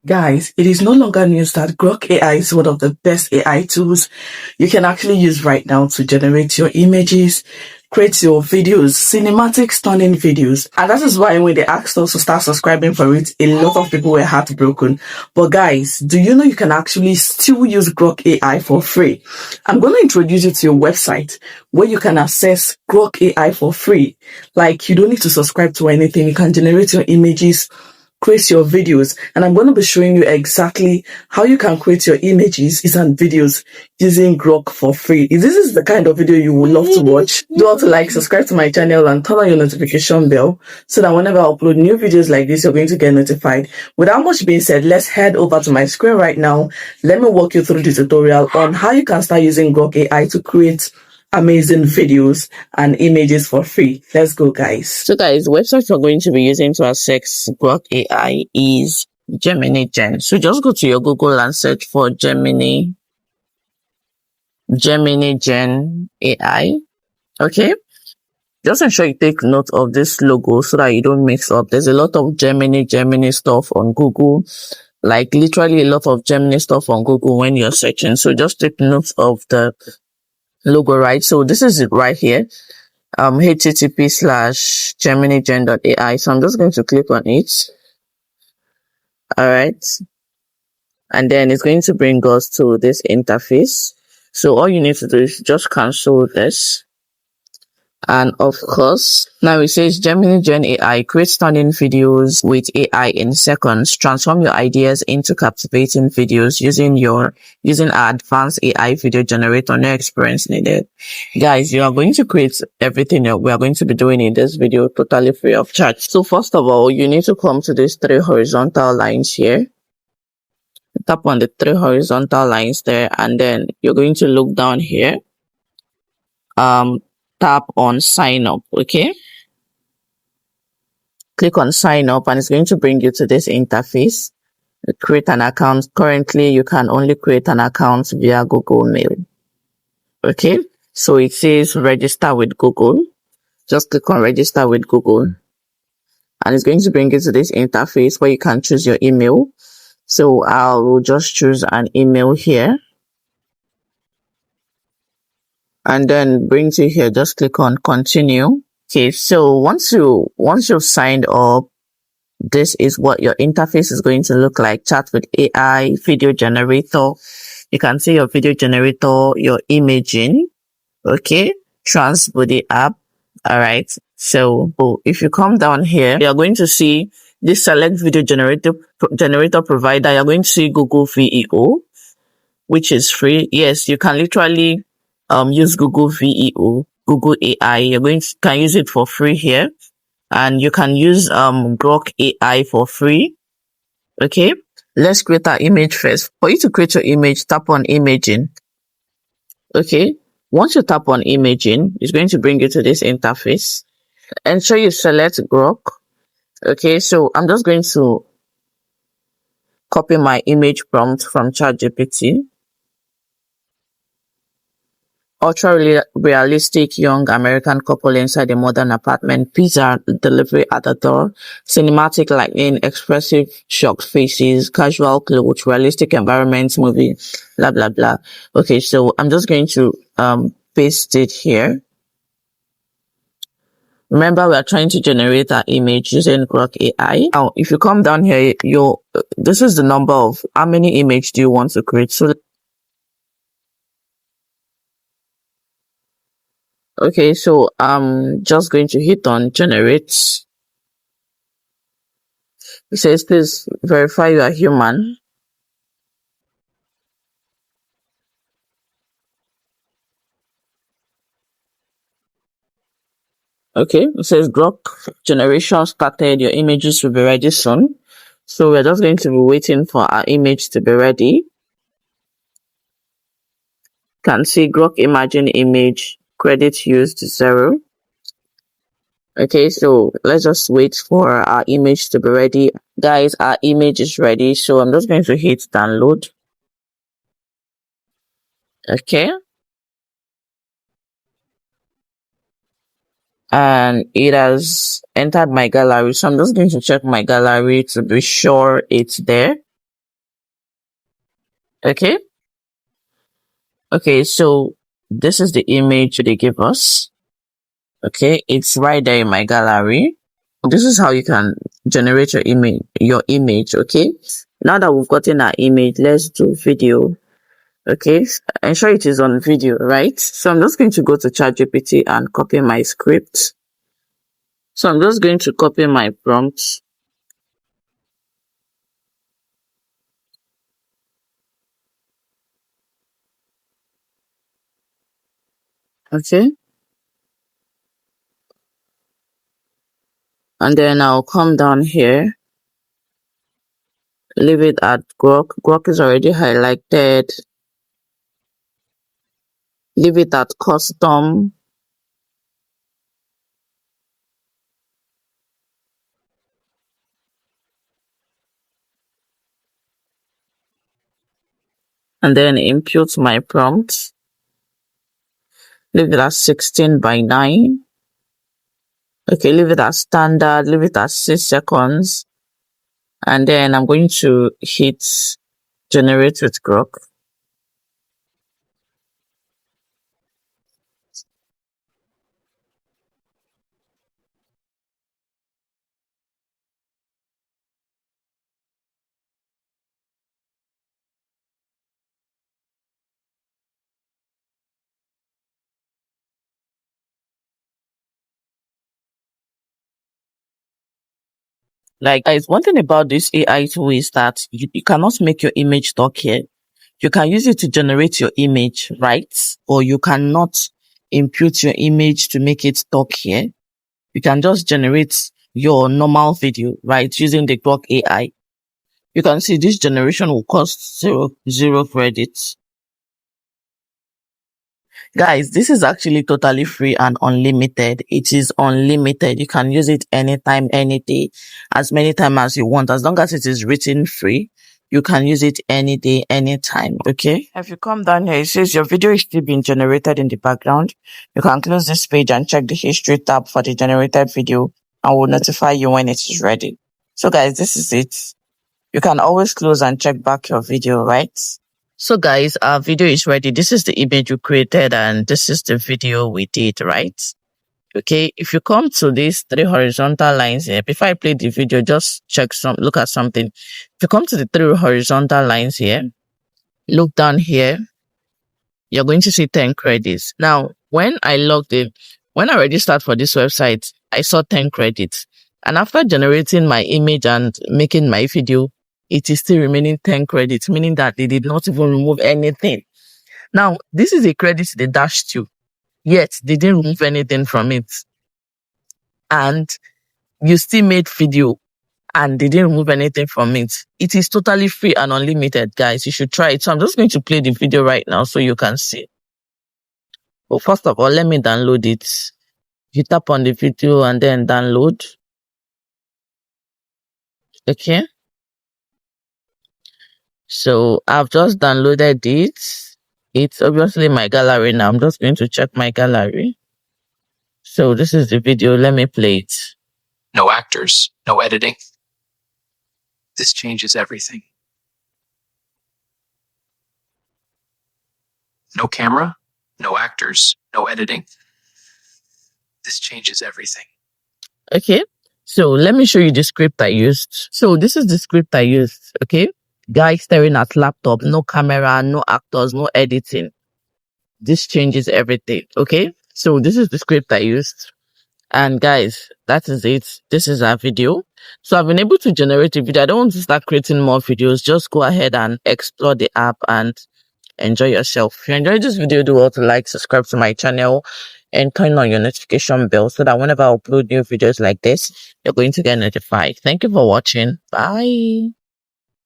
Guys, it is no longer news that Grok AI is one of the best AI tools you can actually use right now to generate your images, create your videos, cinematic, stunning videos. And that is why when they asked us to start subscribing for it, a lot of people were heartbroken. But guys, do you know you can actually still use Grok AI for free? I'm going to introduce you to your website where you can access Grok AI for free. Like, you don't need to subscribe to anything. You can generate your images, create your videos, and I'm going to be showing you exactly how you can create your images and videos using Grok for free. If this is the kind of video you would love to watch, do also like, subscribe to my channel and turn on your notification bell so that whenever I upload new videos like this, you're going to get notified. With that much being said, let's head over to my screen right now. Let me walk you through the tutorial on how you can start using Grok AI to create amazing videos and images for free. Let's go, guys. So guys, the website we're going to be using to access Grok AI is Gemini Gen. So just go to your Google and search for Gemini Gen AI. Okay, just ensure you take note of this logo so that you don't mix up. There's a lot of Gemini stuff on Google, like literally a lot of Gemini stuff on Google when you're searching. So just take note of the logo, right? So this is it right here, http:/geminigen.ai. So I'm just going to click on it. All right, and then it's going to bring us to this interface. So all you need to do is just cancel this. And of course, now it says Gemini Gen AI, create stunning videos with AI in seconds. Transform your ideas into captivating videos using our advanced AI video generator. No experience needed. Guys, you are going to create everything that we are going to be doing in this video totally free of charge. So first of all, you need to come to these 3 horizontal lines here. Tap on the 3 horizontal lines there, and then you're going to look down here. Tap on sign up. Okay, click on sign up and it's going to bring you to this interface. Create an account. Currently you can only create an account via Google Mail. Okay, so it says register with Google. Just click on register with Google and it's going to bring you to this interface where you can choose your email. So I will just choose an email here. And then brings you here, just click on continue. Okay, so once you've signed up, this is what your interface is going to look like. Chat with AI, video generator. You can see your video generator, your imaging. Okay, Transbody app. All right. So if you come down here, you're going to see this select video generator provider. You're going to see Google Veo, which is free. Yes, you can literally use Google Veo, Google AI. Can use it for free here, and you can use Grok AI for free. Okay, let's create our image first. For you to create your image, tap on imaging. Okay, once you tap on imaging, it's going to bring you to this interface. Ensure you select Grok. Okay, so I'm just going to copy my image prompt from ChatGPT. Ultra realistic young American couple inside a modern apartment. Pizza delivery at the door. Cinematic lighting, expressive shocked faces, casual clothes, realistic environments, movie, blah blah blah. Okay, so I'm just going to paste it here. Remember, we are trying to generate our image using Grok AI. Now, if you come down here, this is the number of how many images do you want to create. So okay, so I'm just going to hit on generate. It says, please verify you are human. Okay, it says Grok generation started. Your images will be ready soon. So we're just going to be waiting for our image to be ready. You can see Grok imagine image, credit used 0. Okay, so let's just wait for our image to be ready. Guys, our image is ready, so I'm just going to hit download. Okay, and it has entered my gallery, so I'm just going to check my gallery to be sure it's there. Okay. Okay. So this is the image they give us. Okay. It's right there in my gallery. This is how you can generate your image. Okay. Now that we've gotten our image, let's do video. Okay. Ensure it is on video, right? So I'm just going to go to ChatGPT and copy my script. So I'm just going to copy my prompt. Okay. And then I'll come down here, leave it at Grok. Grok is already highlighted. Leave it at custom. And then impute my prompt. Leave it at 16 by 9. Okay, leave it as standard. Leave it at 6 seconds. And then I'm going to hit generate with Grok. Like, guys, one thing about this AI tool is that you cannot make your image talk here. You can use it to generate your image, right? Or you cannot impute your image to make it talk here. You can just generate your normal video, right? Using the Grok AI. You can see this generation will cost zero credits. Guys, this is actually totally free and unlimited. It is unlimited. You can use it anytime, any day, as many times as you want. As long as it is written free, you can use it any day, anytime. Okay. If you come down here, it says your video is still being generated in the background. You can close this page and check the history tab for the generated video and will notify you when it is ready. So guys, this is it. You can always close and check back your video, right? So guys, our video is ready. This is the image we created and this is the video we did, right? Okay, if you come to these 3 horizontal lines here, before I play the video, just look at something. If you come to the 3 horizontal lines here, look down here, you're going to see 10 credits. Now, when I logged in, when I registered for this website, I saw 10 credits. And after generating my image and making my video, it is still remaining 10 credits, meaning that they did not even remove anything. Now, this is a credit they dashed you, yet they didn't remove anything from it. And you still made video and they didn't remove anything from it. It is totally free and unlimited, guys. You should try it. So I'm just going to play the video right now so you can see. But first of all, let me download it. You tap on the video and then download. Okay. So I've just downloaded it. It's obviously my gallery now. I'm just going to check my gallery. So this is the video. Let me play it. No actors, no editing. This changes everything. No camera, no actors, no editing. This changes everything. Okay. So let me show you the script I used. So this is the script I used. Okay. Guy staring at laptop, no camera, no actors, no editing. This changes everything. Okay. So this is the script I used. And guys, that is it. This is our video. So I've been able to generate a video. I don't want to start creating more videos. Just go ahead and explore the app and enjoy yourself. If you enjoyed this video, do well to like, subscribe to my channel and turn on your notification bell so that whenever I upload new videos like this, you're going to get notified. Thank you for watching. Bye.